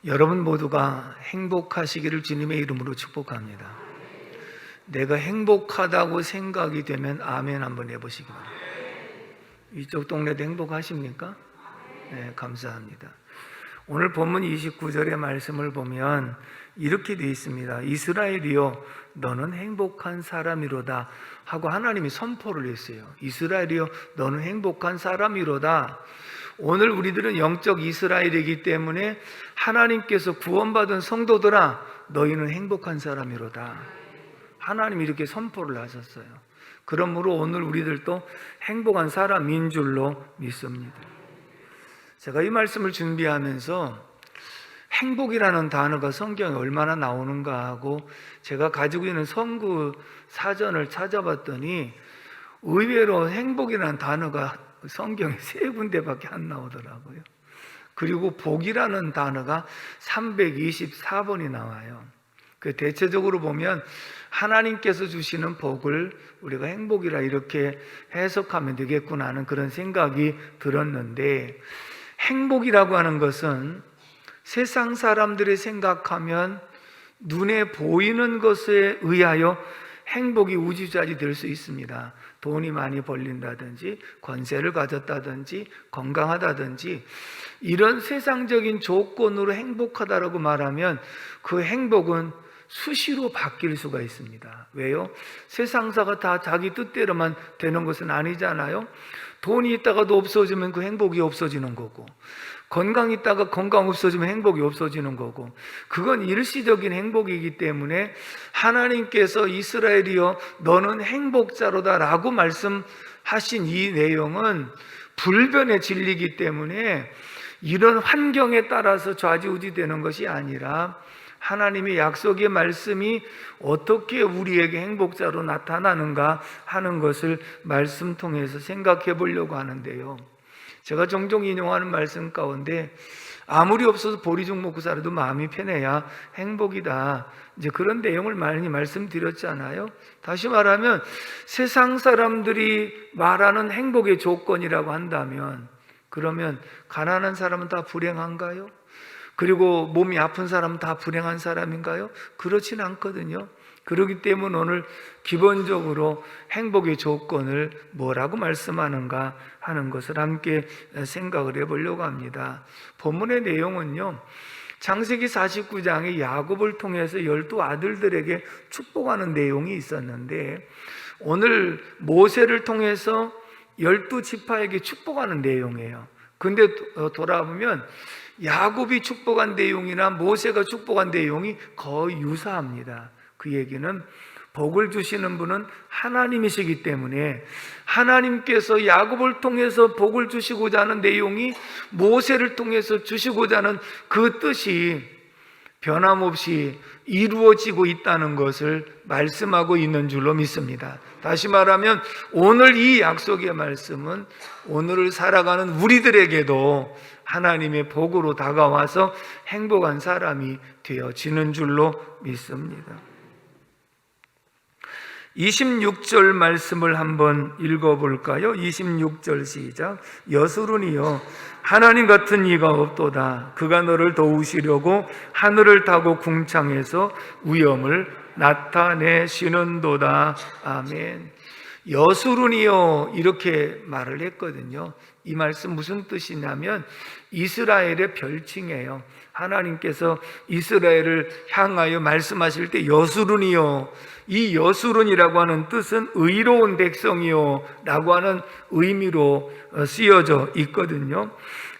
여러분 모두가 행복하시기를 주님의 이름으로 축복합니다. 내가 행복하다고 생각이 되면 아멘 한번 해보시기 바랍니다. 이쪽 동네도 행복하십니까? 네, 감사합니다. 오늘 본문 29절의 말씀을 보면 이렇게 되어 있습니다. 이스라엘이여 너는 행복한 사람이로다 하고 하나님이 선포를 했어요. 이스라엘이여 너는 행복한 사람이로다. 오늘 우리들은 영적 이스라엘이기 때문에 하나님께서 구원받은 성도들아 너희는 행복한 사람이로다. 하나님이 이렇게 선포를 하셨어요. 그러므로 오늘 우리들도 행복한 사람인 줄로 믿습니다. 제가 이 말씀을 준비하면서 행복이라는 단어가 성경에 얼마나 나오는가 하고 제가 가지고 있는 성구 사전을 찾아봤더니 의외로 행복이라는 단어가 성경에 3군데밖에 안 나오더라고요. 그리고 복이라는 단어가 324번이 나와요. 대체적으로 보면 하나님께서 주시는 복을 우리가 행복이라 이렇게 해석하면 되겠구나 하는 그런 생각이 들었는데, 행복이라고 하는 것은 세상 사람들이 생각하면 눈에 보이는 것에 의하여 행복이 우주자리 될 수 있습니다. 돈이 많이 벌린다든지 권세를 가졌다든지 건강하다든지 이런 세상적인 조건으로 행복하다라고 말하면 그 행복은 수시로 바뀔 수가 있습니다. 왜요? 세상사가 다 자기 뜻대로만 되는 것은 아니잖아요. 돈이 있다가도 없어지면 그 행복이 없어지는 거고, 건강이 있다가 건강 없어지면 행복이 없어지는 거고, 그건 일시적인 행복이기 때문에 하나님께서 이스라엘이여 너는 행복자로다 라고 말씀하신 이 내용은 불변의 진리이기 때문에 이런 환경에 따라서 좌지우지되는 것이 아니라 하나님의 약속의 말씀이 어떻게 우리에게 행복자로 나타나는가 하는 것을 말씀 통해서 생각해 보려고 하는데요. 제가 종종 인용하는 말씀 가운데 아무리 없어서 보리죽 먹고 살아도 마음이 편해야 행복이다, 이제 그런 내용을 많이 말씀드렸잖아요. 다시 말하면 세상 사람들이 말하는 행복의 조건이라고 한다면, 그러면 가난한 사람은 다 불행한가요? 그리고 몸이 아픈 사람은 다 불행한 사람인가요? 그렇진 않거든요. 그렇기 때문에 오늘 기본적으로 행복의 조건을 뭐라고 말씀하는가 하는 것을 함께 생각을 해보려고 합니다. 본문의 내용은요, 창세기 49장에 야곱을 통해서 12아들들에게 축복하는 내용이 있었는데, 오늘 모세를 통해서 12지파에게 축복하는 내용이에요. 근데 돌아보면 야곱이 축복한 내용이나 모세가 축복한 내용이 거의 유사합니다. 그 얘기는 복을 주시는 분은 하나님이시기 때문에 하나님께서 야곱을 통해서 복을 주시고자 하는 내용이 모세를 통해서 주시고자 하는 그 뜻이 변함없이 이루어지고 있다는 것을 말씀하고 있는 줄로 믿습니다. 다시 말하면 오늘 이 약속의 말씀은 오늘을 살아가는 우리들에게도 하나님의 복으로 다가와서 행복한 사람이 되어지는 줄로 믿습니다. 26절 말씀을 한번 읽어볼까요? 26절 시작. 여수론이여 하나님 같은 이가 없도다. 그가 너를 도우시려고 하늘을 타고 궁창에서 위엄을 나타내시는도다. 아멘. 여수론이여 이렇게 말을 했거든요. 이 말씀 무슨 뜻이냐면 이스라엘의 별칭이에요. 하나님께서 이스라엘을 향하여 말씀하실 때 여수론이요, 이 여수론이라고 하는 뜻은 의로운 백성이요 라고 하는 의미로 쓰여져 있거든요.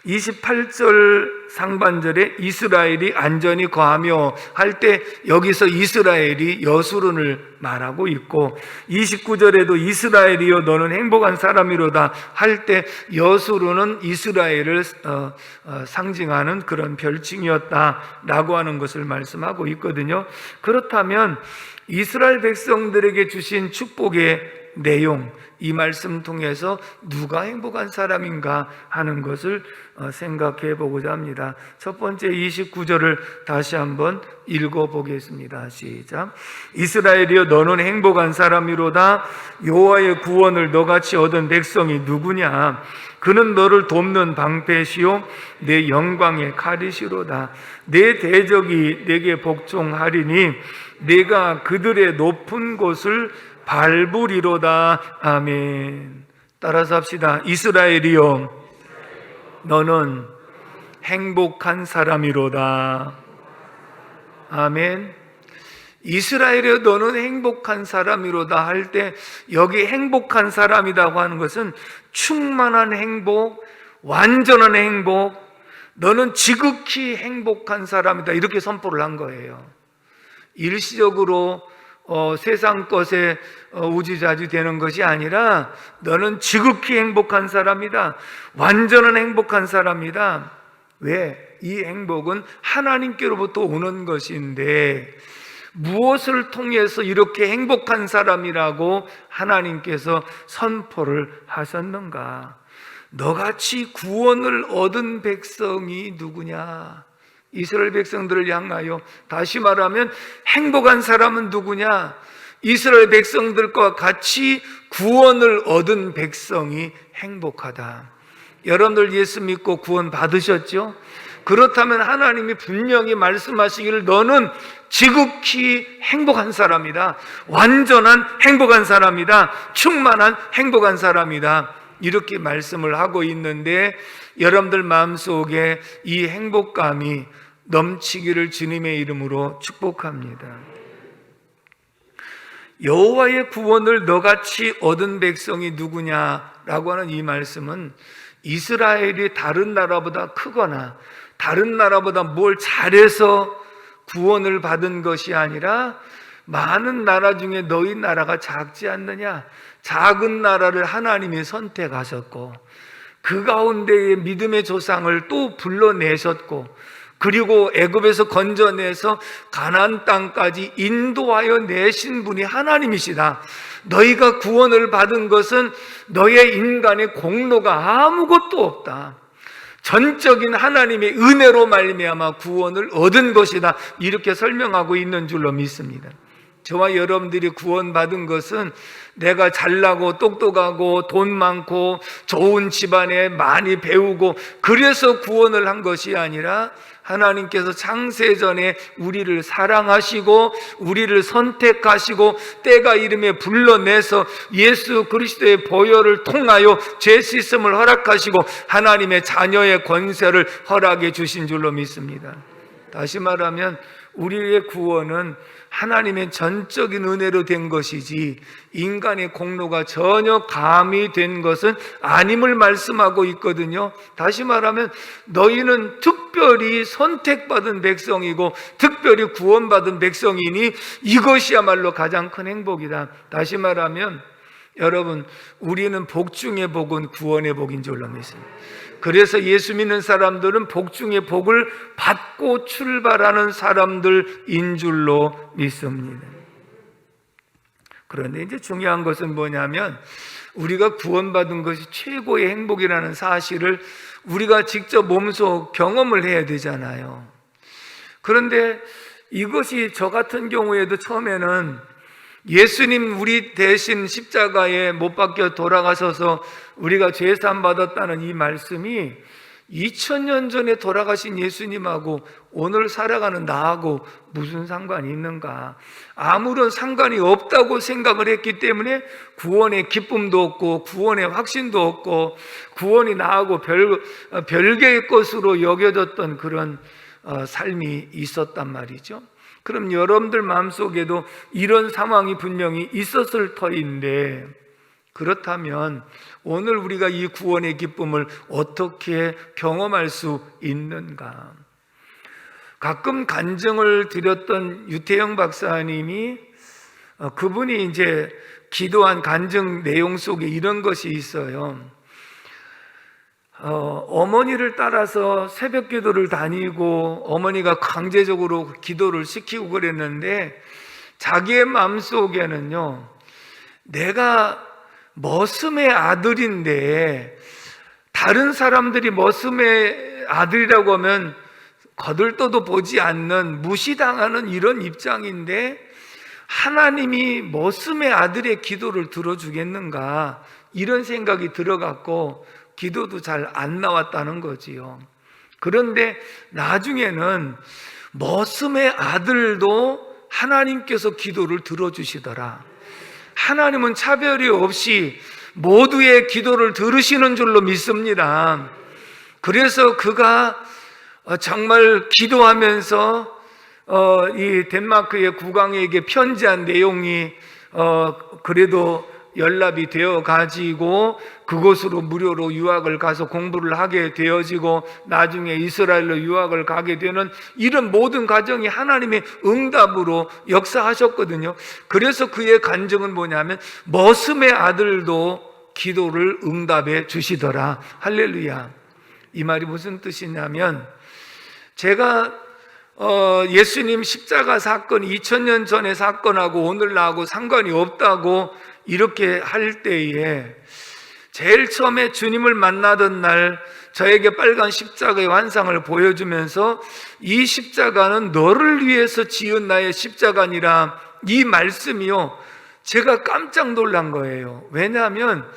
28절 상반절에 이스라엘이 안전히 거하며 할 때 여기서 이스라엘이 여수론을 말하고 있고, 29절에도 이스라엘이여 너는 행복한 사람이로다 할 때 여수론은 이스라엘을 상징하는 그런 별칭이었다라고 하는 것을 말씀하고 있거든요. 그렇다면 이스라엘 백성들에게 주신 축복의 내용, 이 말씀 통해서 누가 행복한 사람인가 하는 것을 생각해 보고자 합니다. 첫 번째 29절을 다시 한번 읽어보겠습니다. 시작. 이스라엘이여 너는 행복한 사람이로다. 여호와의 구원을 너같이 얻은 백성이 누구냐? 그는 너를 돕는 방패시요 내 영광의 칼이시로다. 내 대적이 내게 복종하리니 내가 그들의 높은 곳을 밟으리로다. 아멘. 따라서 합시다. 이스라엘이여 너는 행복한 사람이로다. 아멘. 이스라엘이여 너는 행복한 사람이로다 할 때 여기 행복한 사람이라고 하는 것은 충만한 행복, 완전한 행복, 너는 지극히 행복한 사람이다 이렇게 선포를 한 거예요. 일시적으로 세상 것에 우지자지 되는 것이 아니라 너는 지극히 행복한 사람이다. 완전한 행복한 사람이다. 왜? 이 행복은 하나님께로부터 오는 것인데 무엇을 통해서 이렇게 행복한 사람이라고 하나님께서 선포를 하셨는가? 너같이 구원을 얻은 백성이 누구냐? 이스라엘 백성들을 향하여 다시 말하면 행복한 사람은 누구냐? 이스라엘 백성들과 같이 구원을 얻은 백성이 행복하다. 여러분들 예수 믿고 구원 받으셨죠? 그렇다면 하나님이 분명히 말씀하시기를 너는 지극히 행복한 사람이다. 완전한 행복한 사람이다. 충만한 행복한 사람이다. 이렇게 말씀을 하고 있는데 여러분들 마음속에 이 행복감이 넘치기를 주님의 이름으로 축복합니다. 여호와의 구원을 너같이 얻은 백성이 누구냐라고 하는 이 말씀은 이스라엘이 다른 나라보다 크거나 다른 나라보다 뭘 잘해서 구원을 받은 것이 아니라 많은 나라 중에 너희 나라가 작지 않느냐? 작은 나라를 하나님이 선택하셨고 그 가운데에 믿음의 조상을 또 불러내셨고 그리고 애굽에서 건져내서 가나안 땅까지 인도하여 내신 분이 하나님이시다. 너희가 구원을 받은 것은 너의 인간의 공로가 아무것도 없다. 전적인 하나님의 은혜로 말미암아 구원을 얻은 것이다. 이렇게 설명하고 있는 줄로 믿습니다. 저와 여러분들이 구원받은 것은 내가 잘나고 똑똑하고 돈 많고 좋은 집안에 많이 배우고 그래서 구원을 한 것이 아니라 하나님께서 창세전에 우리를 사랑하시고 우리를 선택하시고 때가 이름에 불러내서 예수 그리스도의 보혈을 통하여 죄 씻음을 허락하시고 하나님의 자녀의 권세를 허락해 주신 줄로 믿습니다. 다시 말하면 우리의 구원은 하나님의 전적인 은혜로 된 것이지 인간의 공로가 전혀 가미된 것은 아님을 말씀하고 있거든요. 다시 말하면 너희는 특별히 선택받은 백성이고 특별히 구원받은 백성이니 이것이야말로 가장 큰 행복이다. 다시 말하면 여러분, 우리는 복 중의 복은 구원의 복인 줄로 믿습니다. 그래서 예수 믿는 사람들은 복 중의 복을 받고 출발하는 사람들인 줄로 믿습니다. 그런데 이제 중요한 것은 뭐냐면 우리가 구원받은 것이 최고의 행복이라는 사실을 우리가 직접 몸소 경험을 해야 되잖아요. 그런데 이것이 저 같은 경우에도 처음에는 예수님 우리 대신 십자가에 못 박혀 돌아가셔서 우리가 죄사함 받았다는 이 말씀이 2000년 전에 돌아가신 예수님하고 오늘 살아가는 나하고 무슨 상관이 있는가? 아무런 상관이 없다고 생각을 했기 때문에 구원의 기쁨도 없고 구원의 확신도 없고 구원이 나하고 별개의 것으로 여겨졌던 그런 삶이 있었단 말이죠. 그럼 여러분들 마음속에도 이런 상황이 분명히 있었을 터인데 그렇다면 오늘 우리가 이 구원의 기쁨을 어떻게 경험할 수 있는가? 가끔 간증을 드렸던 유태영 박사님이 그분이 이제 기도한 간증 내용 속에 이런 것이 있어요. 어머니를 따라서 새벽 기도를 다니고 어머니가 강제적으로 기도를 시키고 그랬는데 자기의 마음속에는요 내가 머슴의 아들인데 다른 사람들이 머슴의 아들이라고 하면 거들떠도 보지 않는 무시당하는 이런 입장인데 하나님이 머슴의 아들의 기도를 들어주겠는가 이런 생각이 들어갔고 기도도 잘 안 나왔다는 거지요. 그런데 나중에는 머슴의 아들도 하나님께서 기도를 들어주시더라. 하나님은 차별이 없이 모두의 기도를 들으시는 줄로 믿습니다. 그래서 그가 정말 기도하면서 이 덴마크의 국왕에게 편지한 내용이 그래도 연락이 되어 가지고 그곳으로 무료로 유학을 가서 공부를 하게 되어지고 나중에 이스라엘로 유학을 가게 되는 이런 모든 과정이 하나님의 응답으로 역사하셨거든요. 그래서 그의 간증은 뭐냐면 머슴의 아들도 기도를 응답해 주시더라. 할렐루야. 이 말이 무슨 뜻이냐면 제가 예수님 십자가 사건이 2000년 전의 사건하고 오늘날하고 상관이 없다고 이렇게 할 때에 제일 처음에 주님을 만나던 날 저에게 빨간 십자가의 환상을 보여주면서 이 십자가는 너를 위해서 지은 나의 십자가니라 이 말씀이요 제가 깜짝 놀란 거예요. 왜냐하면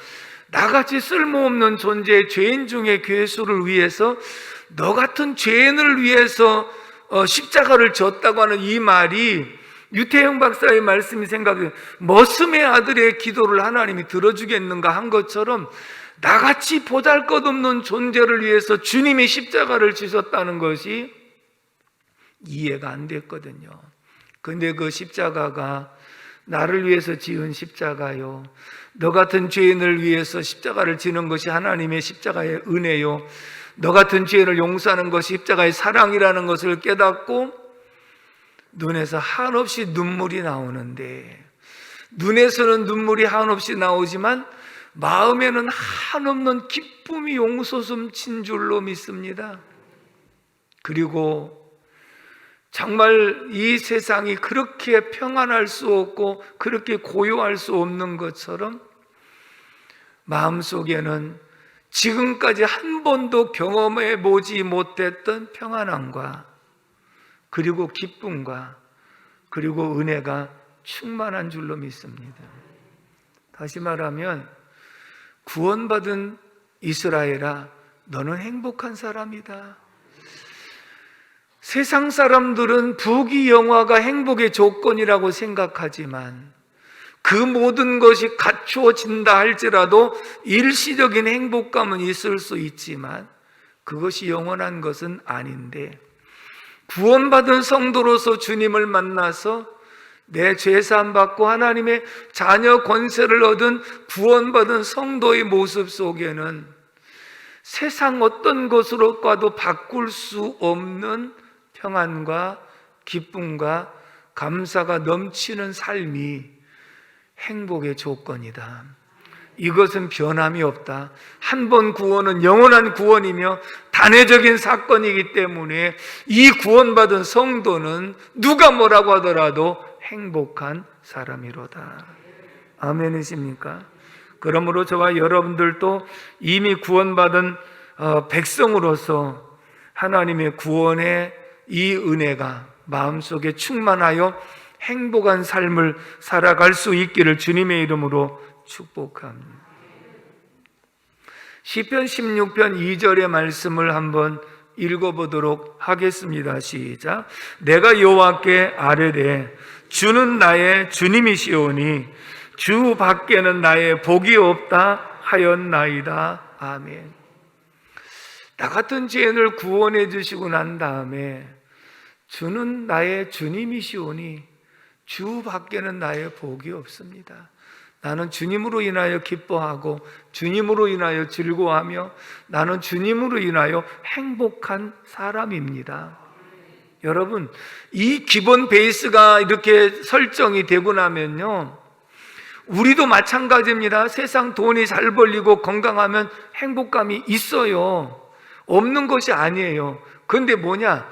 나같이 쓸모없는 존재의 죄인 중에 괴수를 위해서 너 같은 죄인을 위해서 십자가를 졌다고 하는 이 말이 유태영 박사의 말씀이 생각해 머슴의 아들의 기도를 하나님이 들어주겠는가 한 것처럼 나같이 보잘것없는 존재를 위해서 주님이 십자가를 지셨다는 것이 이해가 안 됐거든요. 근데 그 십자가가 나를 위해서 지은 십자가요 너 같은 죄인을 위해서 십자가를 지는 것이 하나님의 십자가의 은혜요 너 같은 죄인을 용서하는 것이 십자가의 사랑이라는 것을 깨닫고 눈에서 한없이 눈물이 나오는데 눈에서는 눈물이 한없이 나오지만 마음에는 한없는 기쁨이 용솟음친 줄로 믿습니다. 그리고 정말 이 세상이 그렇게 평안할 수 없고 그렇게 고요할 수 없는 것처럼 마음속에는 지금까지 한 번도 경험해 보지 못했던 평안함과 그리고 기쁨과 그리고 은혜가 충만한 줄로 믿습니다. 다시 말하면 구원받은 이스라엘아 너는 행복한 사람이다. 세상 사람들은 부귀영화가 행복의 조건이라고 생각하지만 그 모든 것이 갖추어진다 할지라도 일시적인 행복감은 있을 수 있지만 그것이 영원한 것은 아닌데 구원받은 성도로서 주님을 만나서 내 죄사함 받고 하나님의 자녀 권세를 얻은 구원받은 성도의 모습 속에는 세상 어떤 것으로과도 바꿀 수 없는 평안과 기쁨과 감사가 넘치는 삶이 행복의 조건이다. 이것은 변함이 없다. 한 번 구원은 영원한 구원이며 단회적인 사건이기 때문에 이 구원받은 성도는 누가 뭐라고 하더라도 행복한 사람이로다. 아멘이십니까? 그러므로 저와 여러분들도 이미 구원받은 백성으로서 하나님의 구원의 이 은혜가 마음속에 충만하여 행복한 삶을 살아갈 수 있기를 주님의 이름으로 축복합니다. 시편 16편 2절의 말씀을 한번 읽어보도록 하겠습니다. 시작. 내가 여호와께 아뢰되 주는 나의 주님이시오니 주 밖에는 나의 복이 없다 하였나이다. 아멘. 나 같은 죄인을 구원해 주시고 난 다음에 주는 나의 주님이시오니 주 밖에는 나의 복이 없습니다. 나는 주님으로 인하여 기뻐하고 주님으로 인하여 즐거워하며 나는 주님으로 인하여 행복한 사람입니다. 여러분, 이 기본 베이스가 이렇게 설정이 되고 나면요, 우리도 마찬가지입니다. 세상 돈이 잘 벌리고 건강하면 행복감이 있어요. 없는 것이 아니에요. 그런데 뭐냐?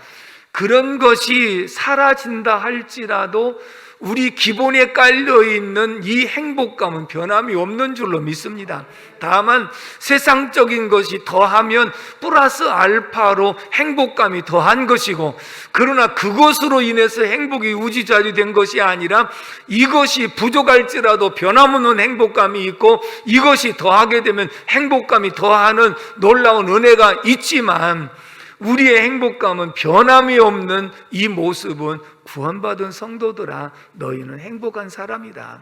그런 것이 사라진다 할지라도 우리 기본에 깔려있는 이 행복감은 변함이 없는 줄로 믿습니다. 다만 세상적인 것이 더하면 플러스 알파로 행복감이 더한 것이고, 그러나 그것으로 인해서 행복이 우지좌지된 것이 아니라 이것이 부족할지라도 변함없는 행복감이 있고, 이것이 더하게 되면 행복감이 더하는 놀라운 은혜가 있지만, 우리의 행복감은 변함이 없는 이 모습은 구원받은 성도들아, 너희는 행복한 사람이다.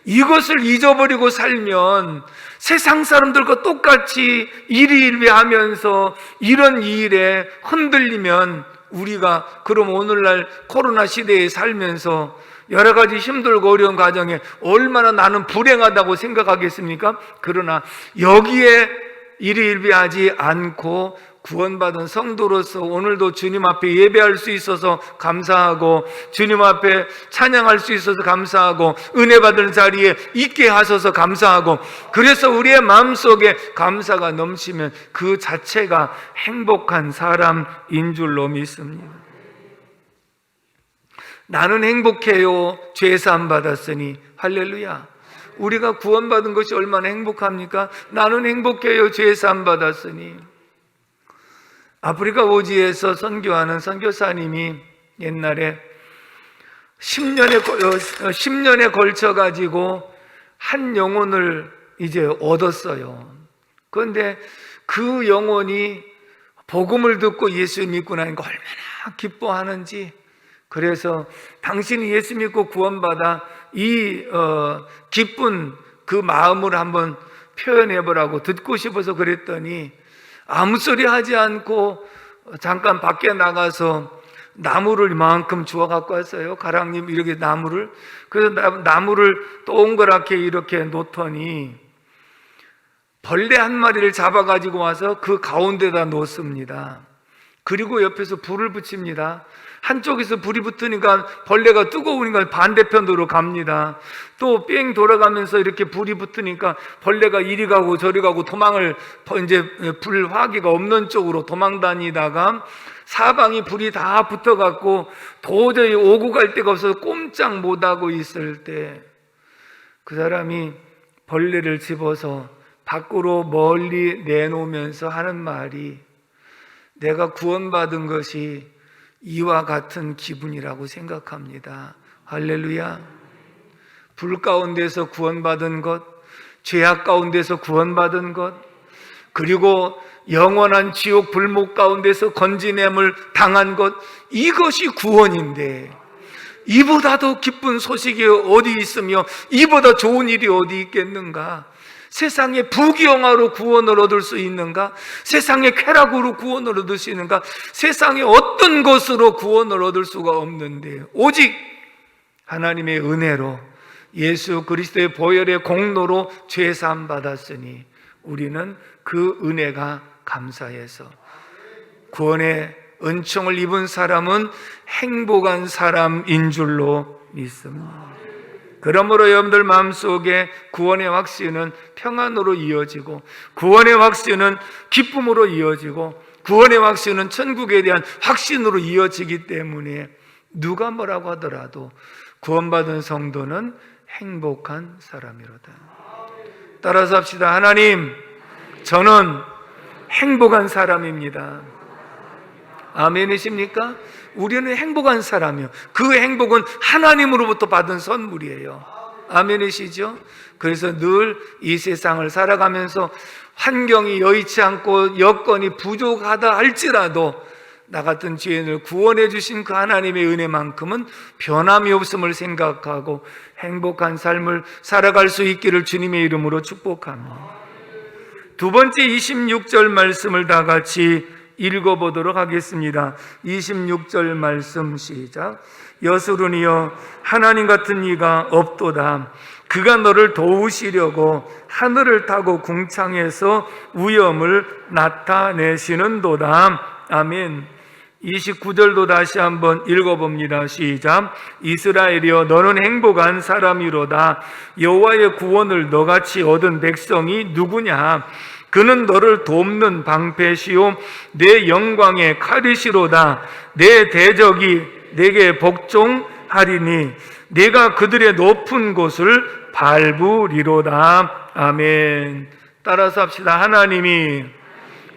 이것을 잊어버리고 살면 세상 사람들과 똑같이 일희일비하면서 이런 일에 흔들리면, 우리가 그럼 오늘날 코로나 시대에 살면서 여러 가지 힘들고 어려운 가정에 얼마나 나는 불행하다고 생각하겠습니까? 그러나 여기에 일희일비하지 않고 구원받은 성도로서 오늘도 주님 앞에 예배할 수 있어서 감사하고, 주님 앞에 찬양할 수 있어서 감사하고, 은혜 받을 자리에 있게 하셔서 감사하고, 그래서 우리의 마음속에 감사가 넘치면 그 자체가 행복한 사람인 줄로 믿습니다. 나는 행복해요, 죄사함 받았으니. 할렐루야. 우리가 구원받은 것이 얼마나 행복합니까? 나는 행복해요, 죄사함 받았으니. 아프리카 오지에서 선교하는 선교사님이 옛날에 10년에 걸쳐가지고 한 영혼을 이제 얻었어요. 그런데 그 영혼이 복음을 듣고 예수 믿고 나니까 얼마나 기뻐하는지, 그래서 당신이 예수 믿고 구원받아 이 기쁜 그 마음을 한번 표현해보라고 듣고 싶어서 그랬더니 아무 소리 하지 않고 잠깐 밖에 나가서 나무를 이만큼 주워 갖고 왔어요. 가랑님 이렇게 나무를. 그래서 나무를 동그랗게 이렇게 놓더니 벌레 한 마리를 잡아가지고 와서 그 가운데다 놓습니다. 그리고 옆에서 불을 붙입니다. 한쪽에서 불이 붙으니까 벌레가 뜨거우니까 반대편으로 갑니다. 또 뺑 돌아가면서 이렇게 불이 붙으니까 벌레가 이리 가고 저리 가고 도망을, 이제 불 화기가 없는 쪽으로 도망 다니다가 사방이 불이 다 붙어갖고 도저히 오고 갈 데가 없어서 꼼짝 못하고 있을 때 그 사람이 벌레를 집어서 밖으로 멀리 내놓으면서 하는 말이, 내가 구원받은 것이 이와 같은 기분이라고 생각합니다. 할렐루야. 불 가운데서 구원받은 것, 죄악 가운데서 구원받은 것, 그리고 영원한 지옥 불목 가운데서 건지냄을 당한 것, 이것이 구원인데 이보다 더 기쁜 소식이 어디 있으며 이보다 좋은 일이 어디 있겠는가? 세상의 부귀영화로 구원을 얻을 수 있는가? 세상의 쾌락으로 구원을 얻을 수 있는가? 세상의 어떤 것으로 구원을 얻을 수가 없는데 오직 하나님의 은혜로 예수 그리스도의 보혈의 공로로 죄사함 받았으니 우리는 그 은혜가 감사해서 구원의 은총을 입은 사람은 행복한 사람인 줄로 믿습니다. 그러므로 여러분들 마음속에 구원의 확신은 평안으로 이어지고, 구원의 확신은 기쁨으로 이어지고, 구원의 확신은 천국에 대한 확신으로 이어지기 때문에 누가 뭐라고 하더라도 구원받은 성도는 행복한 사람이로다. 따라서 합시다. 하나님, 저는 행복한 사람입니다. 아멘이십니까? 우리는 행복한 사람이요. 그 행복은 하나님으로부터 받은 선물이에요. 아멘이시죠? 그래서 늘 이 세상을 살아가면서 환경이 여의치 않고 여건이 부족하다 할지라도 나 같은 죄인을 구원해 주신 그 하나님의 은혜만큼은 변함이 없음을 생각하고 행복한 삶을 살아갈 수 있기를 주님의 이름으로 축복합니다. 두 번째 26절 말씀을 다 같이 읽어보도록 하겠습니다. 26절 말씀 시작. 여수르니여 하나님 같은 이가 없도다. 그가 너를 도우시려고 하늘을 타고 궁창에서 위엄을 나타내시는도다. 아멘. 29절도 다시 한번 읽어봅니다. 시작. 이스라엘이여 너는 행복한 사람이로다. 여호와의 구원을 너같이 얻은 백성이 누구냐? 그는 너를 돕는 방패시오 내 영광의 칼이시로다. 내 대적이 내게 복종하리니 내가 그들의 높은 곳을 밟으리로다. 아멘. 따라서 합시다. 하나님이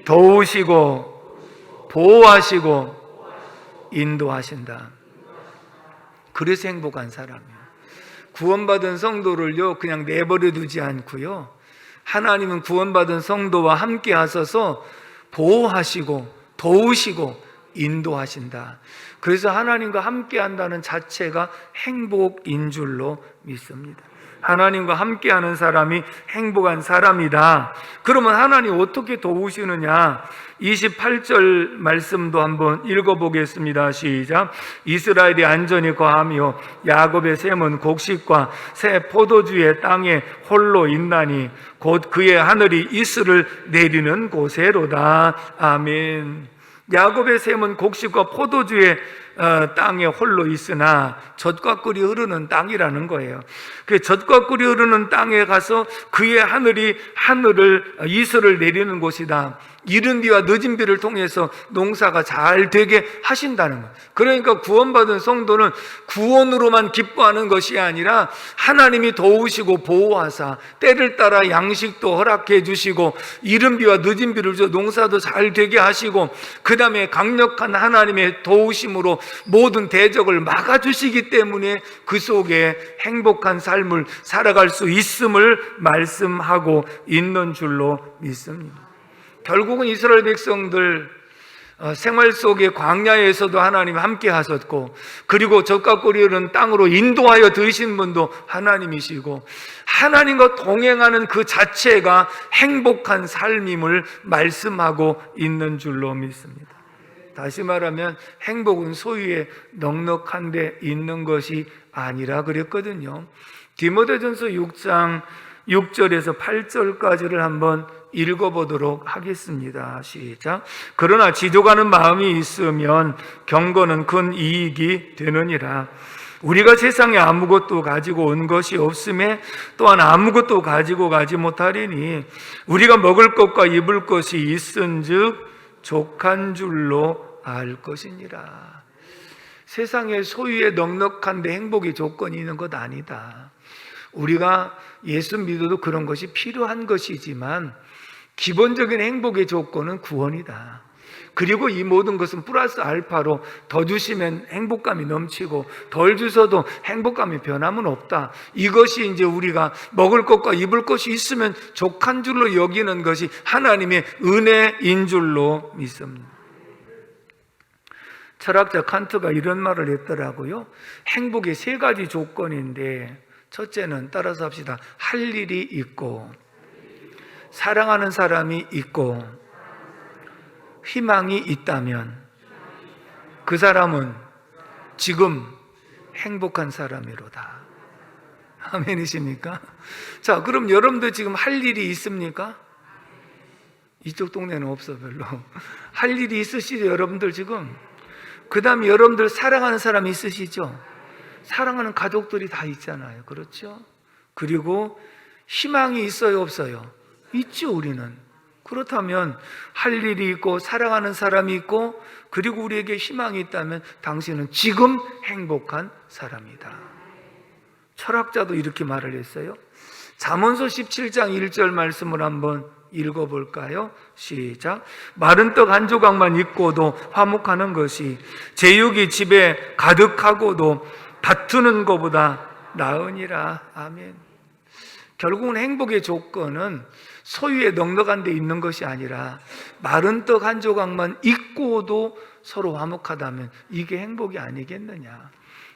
도우시고 보호하시고 인도하신다. 그래서 행복한 사람이에요. 구원받은 성도를요 그냥 내버려 두지 않고요, 하나님은 구원받은 성도와 함께 하셔서 보호하시고 도우시고 인도하신다. 그래서 하나님과 함께 한다는 자체가 행복인 줄로 믿습니다. 하나님과 함께하는 사람이 행복한 사람이다. 그러면 하나님 어떻게 도우시느냐? 28절 말씀도 한번 읽어보겠습니다. 시작. 이스라엘이 안전히 거하며 야곱의 샘은 곡식과 새 포도주의 땅에 홀로 있나니 곧 그의 하늘이 이슬을 내리는 곳에로다. 아멘. 야곱의 샘은 곡식과 포도주의 땅에 홀로 있으나 젖과 꿀이 흐르는 땅이라는 거예요. 그 젖과 꿀이 흐르는 땅에 가서 그의 하늘이 이슬을 내리는 곳이다. 이른 비와 늦은 비를 통해서 농사가 잘 되게 하신다는 거예요. 그러니까 구원받은 성도는 구원으로만 기뻐하는 것이 아니라 하나님이 도우시고 보호하사 때를 따라 양식도 허락해 주시고 이른 비와 늦은 비를 줘 농사도 잘 되게 하시고 그 다음에 강력한 하나님의 도우심으로 모든 대적을 막아주시기 때문에 그 속에 행복한 삶을 살아갈 수 있음을 말씀하고 있는 줄로 믿습니다. 결국은 이스라엘 백성들 생활 속에 광야에서도 하나님 함께 하셨고, 그리고 젖과 꿀이 흐르는 땅으로 인도하여 드신 분도 하나님이시고, 하나님과 동행하는 그 자체가 행복한 삶임을 말씀하고 있는 줄로 믿습니다. 다시 말하면 행복은 소유에 넉넉한 데 있는 것이 아니라 그랬거든요. 디모데전서 6장 6절에서 8절까지를 한번 읽어보도록 하겠습니다. 시작. 그러나 지족하는 마음이 있으면 경건은 큰 이익이 되느니라. 우리가 세상에 아무것도 가지고 온 것이 없음에 또한 아무것도 가지고 가지 못하리니 우리가 먹을 것과 입을 것이 있은즉 족한 줄로 알 것이니라. 세상의 소유에 넉넉한 데 행복의 조건이 있는 것 아니다. 우리가 예수 믿어도 그런 것이 필요한 것이지만 기본적인 행복의 조건은 구원이다. 그리고 이 모든 것은 플러스 알파로 더 주시면 행복감이 넘치고 덜 주셔도 행복감이 변함은 없다. 이것이 이제 우리가 먹을 것과 입을 것이 있으면 족한 줄로 여기는 것이 하나님의 은혜인 줄로 믿습니다. 철학자 칸트가 이런 말을 했더라고요. 행복의 세 가지 조건인데, 첫째는 따라서 합시다. 할 일이 있고, 사랑하는 사람이 있고, 희망이 있다면 그 사람은 지금 행복한 사람이로다. 아멘이십니까? 자, 그럼 여러분들 지금 할 일이 있습니까? 이쪽 동네는 없어 별로. 할 일이 있으시죠 여러분들 지금? 그 다음에 여러분들 사랑하는 사람이 있으시죠? 사랑하는 가족들이 다 있잖아요. 그렇죠? 그리고 희망이 있어요 없어요? 있죠. 우리는. 그렇다면 할 일이 있고 사랑하는 사람이 있고 그리고 우리에게 희망이 있다면 당신은 지금 행복한 사람이다. 철학자도 이렇게 말을 했어요. 잠언서 17장 1절 말씀을 한번 읽어볼까요? 시작. 마른 떡 한 조각만 있고도 화목하는 것이 제육이 집에 가득하고도 다투는 것보다 나으니라. 아멘. 결국은 행복의 조건은 소유에 넉넉한 데 있는 것이 아니라 마른 떡 한 조각만 있고도 서로 화목하다면 이게 행복이 아니겠느냐.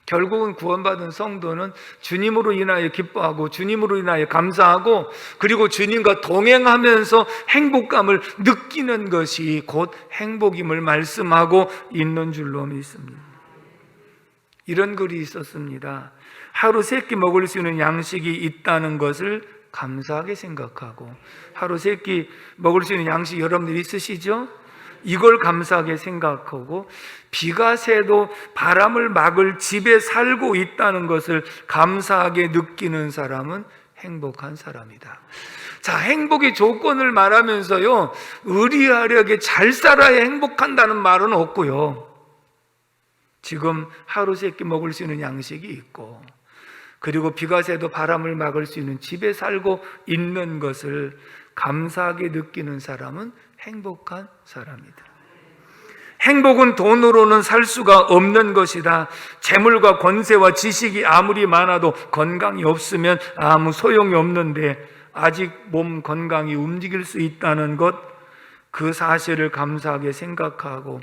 결국은 구원받은 성도는 주님으로 인하여 기뻐하고 주님으로 인하여 감사하고 그리고 주님과 동행하면서 행복감을 느끼는 것이 곧 행복임을 말씀하고 있는 줄로 믿습니다. 이런 글이 있었습니다. 하루 3끼 먹을 수 있는 양식이 있다는 것을 감사하게 생각하고, 하루 3끼 먹을 수 있는 양식 여러분들 있으시죠? 이걸 감사하게 생각하고, 비가 새도 바람을 막을 집에 살고 있다는 것을 감사하게 느끼는 사람은 행복한 사람이다. 자, 행복의 조건을 말하면서요, 의리하려게 잘 살아야 행복한다는 말은 없고요. 지금 하루 3끼 먹을 수 있는 양식이 있고 그리고 비가 새도 바람을 막을 수 있는 집에 살고 있는 것을 감사하게 느끼는 사람은 행복한 사람이다. 행복은 돈으로는 살 수가 없는 것이다. 재물과 권세와 지식이 아무리 많아도 건강이 없으면 아무 소용이 없는데 아직 몸 건강이 움직일 수 있다는 것, 그 사실을 감사하게 생각하고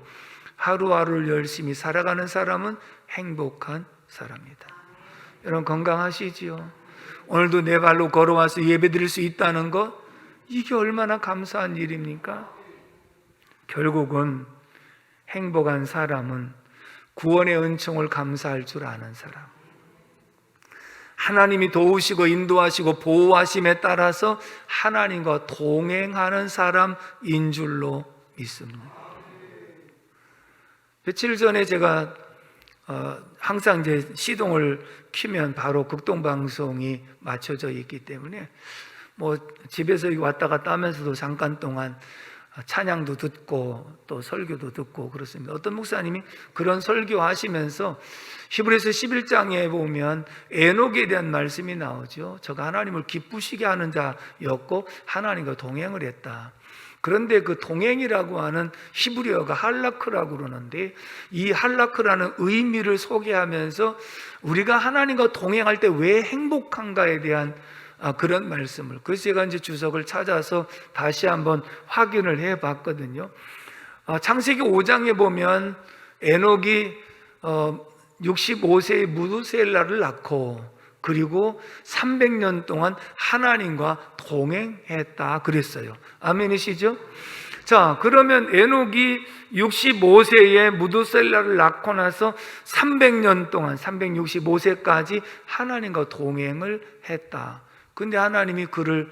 하루하루를 열심히 살아가는 사람은 행복한 사람이다. 여러분 건강하시지요? 오늘도 내 발로 걸어와서 예배드릴 수 있다는 것, 이게 얼마나 감사한 일입니까? 결국은 행복한 사람은 구원의 은총을 감사할 줄 아는 사람, 하나님이 도우시고 인도하시고 보호하심에 따라서 하나님과 동행하는 사람인 줄로 믿습니다. 며칠 전에 제가 항상 이제 시동을 켜면 바로 극동방송이 맞춰져 있기 때문에 뭐 집에서 왔다 갔다 하면서도 잠깐 동안 찬양도 듣고 또 설교도 듣고 그렇습니다. 어떤 목사님이 그런 설교하시면서 히브리서 11장에 보면 에녹에 대한 말씀이 나오죠. 저가 하나님을 기쁘시게 하는 자였고 하나님과 동행을 했다. 그런데 그 동행이라고 하는 히브리어가 할라크라고 그러는데, 이 할라크라는 의미를 소개하면서 우리가 하나님과 동행할 때 왜 행복한가에 대한 그런 말씀을, 그래서 제가 이제 주석을 찾아서 다시 한번 확인을 해 봤거든요. 창세기 5장에 보면 에녹이 65세의 무두셀라를 낳고 그리고 300년 동안 하나님과 동행했다 그랬어요. 아멘이시죠? 자, 그러면 에녹이 65세에 무두셀라를 낳고 나서 300년 동안 365세까지 하나님과 동행을 했다. 근데 하나님이 그를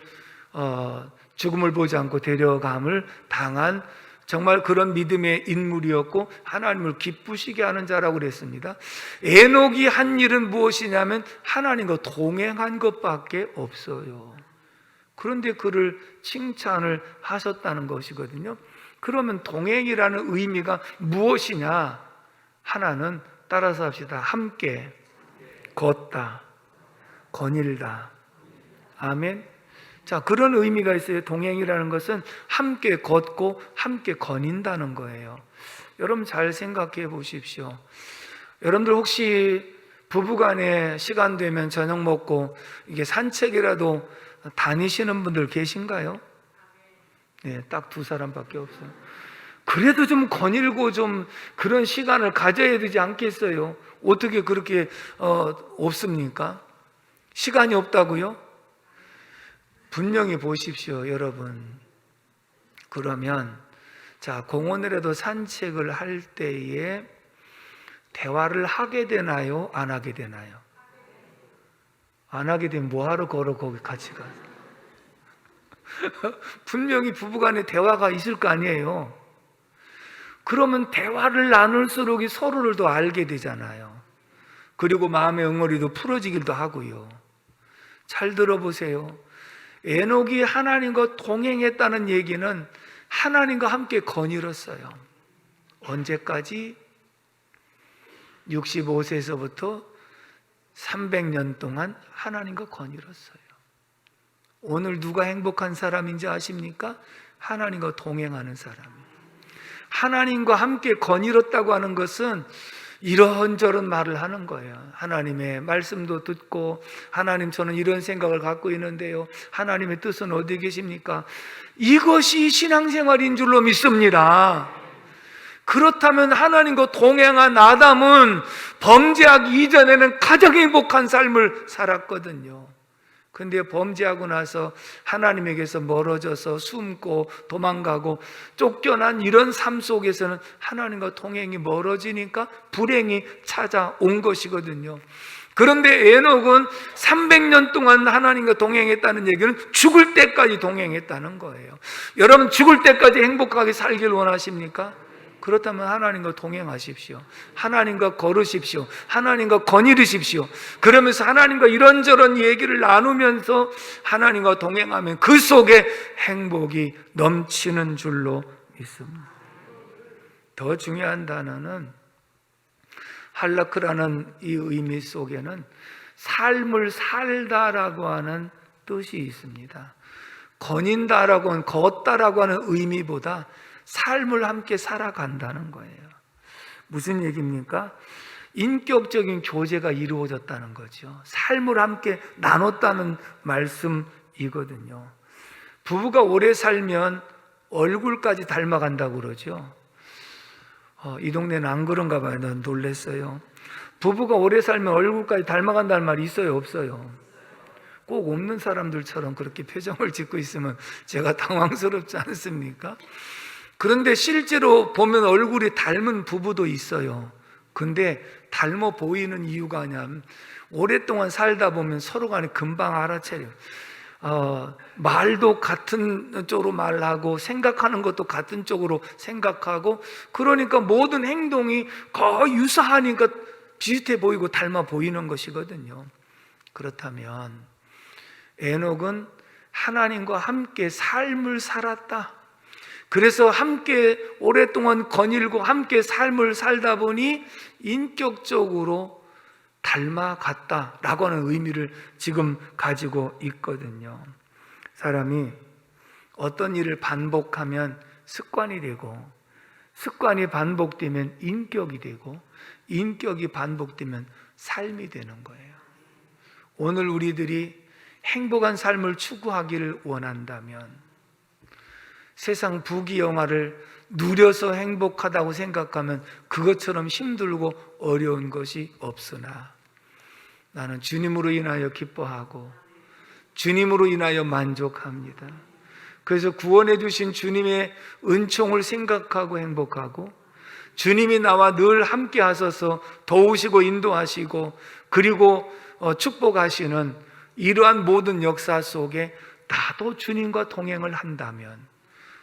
죽음을 보지 않고 데려감을 당한 정말 그런 믿음의 인물이었고 하나님을 기쁘시게 하는 자라고 그랬습니다. 에녹이 한 일은 무엇이냐면 하나님과 동행한 것밖에 없어요. 그런데 그를 칭찬을 하셨다는 것이거든요. 그러면 동행이라는 의미가 무엇이냐? 하나는 따라서 합시다. 함께 걷다, 거닐다. 아멘. 자, 그런 의미가 있어요. 동행이라는 것은 함께 걷고 함께 거닌다는 거예요. 여러분 잘 생각해 보십시오. 여러분들 혹시 부부간에 시간 되면 저녁 먹고 이게 산책이라도 다니시는 분들 계신가요? 네, 딱 두 사람밖에 없어요. 그래도 좀 거닐고 좀 그런 시간을 가져야 되지 않겠어요? 어떻게 그렇게 없습니까? 시간이 없다고요? 분명히 보십시오, 여러분. 그러면 자, 공원이라도 산책을 할 때에 대화를 하게 되나요? 안 하게 되나요? 안 하게 되면 뭐하러 걸어 거기 같이 가? 분명히 부부간에 대화가 있을 거 아니에요. 그러면 대화를 나눌수록 서로를 더 알게 되잖아요. 그리고 마음의 응어리도 풀어지기도 하고요. 잘 들어보세요. 에녹이 하나님과 동행했다는 얘기는 하나님과 함께 거닐었어요. 언제까지? 65세에서부터 300년 동안 하나님과 거닐었어요. 오늘 누가 행복한 사람인지 아십니까? 하나님과 동행하는 사람. 하나님과 함께 거닐었다고 하는 것은 이런저런 말을 하는 거예요. 하나님의 말씀도 듣고, 하나님 저는 이런 생각을 갖고 있는데요, 하나님의 뜻은 어디 계십니까? 이것이 신앙생활인 줄로 믿습니다. 그렇다면 하나님과 동행한 아담은 범죄하기 이전에는 가장 행복한 삶을 살았거든요. 근데 범죄하고 나서 하나님에게서 멀어져서 숨고 도망가고 쫓겨난 이런 삶 속에서는 하나님과 동행이 멀어지니까 불행이 찾아온 것이거든요. 그런데 에녹은 300년 동안 하나님과 동행했다는 얘기는 죽을 때까지 동행했다는 거예요. 여러분 죽을 때까지 행복하게 살길 원하십니까? 그렇다면 하나님과 동행하십시오. 하나님과 걸으십시오. 하나님과 거닐으십시오. 그러면서 하나님과 이런저런 얘기를 나누면서 하나님과 동행하면 그 속에 행복이 넘치는 줄로 믿습니다. 더 중요한 단어는 할라크라는 이 의미 속에는 삶을 살다라고 하는 뜻이 있습니다. 거닌다라고 하는, 걷다라고 하는 의미보다 삶을 함께 살아간다는 거예요. 무슨 얘기입니까? 인격적인 교제가 이루어졌다는 거죠. 삶을 함께 나눴다는 말씀이거든요. 부부가 오래 살면 얼굴까지 닮아간다고 그러죠. 이 동네는 안 그런가 봐요. 난 놀랬어요. 부부가 오래 살면 얼굴까지 닮아간다는 말이 있어요, 없어요? 꼭 없는 사람들처럼 그렇게 표정을 짓고 있으면 제가 당황스럽지 않습니까? 그런데 실제로 보면 얼굴이 닮은 부부도 있어요. 근데 닮아 보이는 이유가 뭐냐면 오랫동안 살다 보면 서로 간에 금방 알아채려요. 말도 같은 쪽으로 말하고 생각하는 것도 같은 쪽으로 생각하고, 그러니까 모든 행동이 거의 유사하니까 비슷해 보이고 닮아 보이는 것이거든요. 그렇다면 에녹은 하나님과 함께 삶을 살았다. 그래서 함께 오랫동안 거닐고 함께 삶을 살다 보니 인격적으로 닮아갔다라고 하는 의미를 지금 가지고 있거든요. 사람이 어떤 일을 반복하면 습관이 되고, 습관이 반복되면 인격이 되고, 인격이 반복되면 삶이 되는 거예요. 오늘 우리들이 행복한 삶을 추구하기를 원한다면 세상 부귀영화를 누려서 행복하다고 생각하면 그것처럼 힘들고 어려운 것이 없으나 나는 주님으로 인하여 기뻐하고 주님으로 인하여 만족합니다. 그래서 구원해 주신 주님의 은총을 생각하고 행복하고, 주님이 나와 늘 함께 하셔서 도우시고 인도하시고 그리고 축복하시는 이러한 모든 역사 속에 나도 주님과 동행을 한다면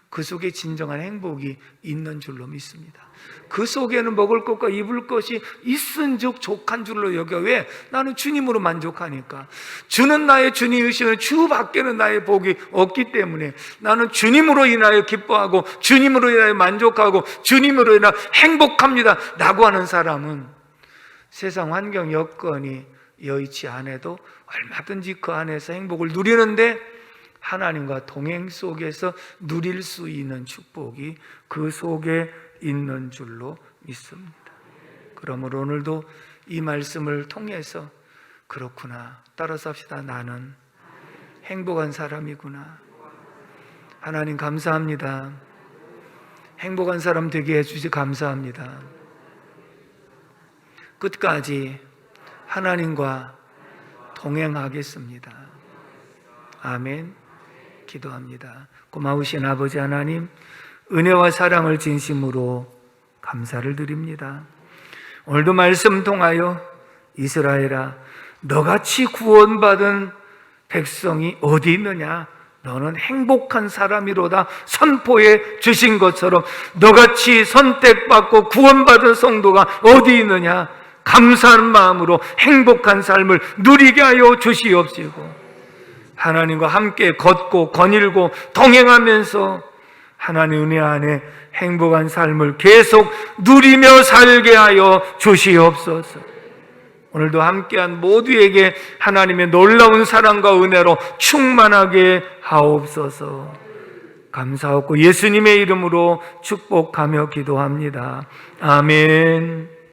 그 속에 진정한 행복이 있는 줄로 믿습니다. 그 속에는 먹을 것과 입을 것이 있은즉 족한 줄로 여겨. 왜? 나는 주님으로 만족하니까. 주는 나의 주님이시면 주 밖에는 나의 복이 없기 때문에 나는 주님으로 인하여 기뻐하고 주님으로 인하여 만족하고 주님으로 인하여 행복합니다 라고 하는 사람은 세상 환경 여건이 여의치 않아도 얼마든지 그 안에서 행복을 누리는데 하나님과 동행 속에서 누릴 수 있는 축복이 그 속에 있는 줄로 믿습니다. 그러므로 오늘도 이 말씀을 통해서 그렇구나, 따라서 합시다. 나는 행복한 사람이구나. 하나님 감사합니다. 행복한 사람 되게 해주시 감사합니다. 끝까지 하나님과 동행하겠습니다. 아멘. 기도합니다. 고마우신 아버지 하나님, 은혜와 사랑을 진심으로 감사를 드립니다. 오늘도 말씀 통하여 이스라엘아, 너같이 구원받은 백성이 어디 있느냐? 너는 행복한 사람이로다 선포해 주신 것처럼 너같이 선택받고 구원받은 성도가 어디 있느냐? 감사하는 마음으로 행복한 삶을 누리게 하여 주시옵시고, 하나님과 함께 걷고 거닐고 동행하면서 하나님 은혜 안에 행복한 삶을 계속 누리며 살게 하여 주시옵소서. 오늘도 함께한 모두에게 하나님의 놀라운 사랑과 은혜로 충만하게 하옵소서. 감사하고 예수님의 이름으로 축복하며 기도합니다. 아멘.